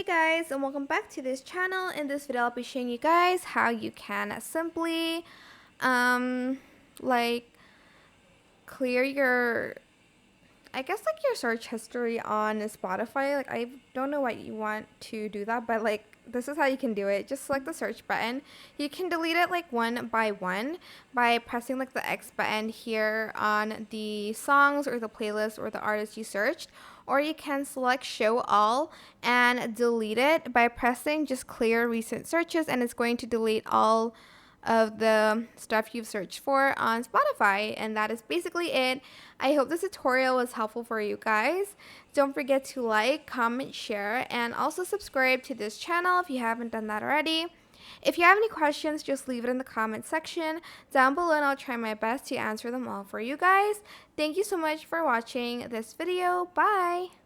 Hey guys, and welcome back to this channel. In this video I'll be showing you guys how you can simply like clear your your search history on Spotify. Like, I don't know why you want to do that, but like this is how you can do it. Just select the search button. You can delete it like one by one by pressing like the X button here on the songs or the playlist or the artist you searched, or you can select show all and delete it by pressing just clear recent searches, and it's going to delete all of the stuff you've searched for on Spotify. And that is basically it. I hope this tutorial was helpful for you guys. Don't forget to like, comment, share, and also subscribe to this channel if you haven't done that already. If you have any questions, just leave it in the comment section down below and I'll try my best to answer them all for you guys. Thank you so much for watching this video. Bye!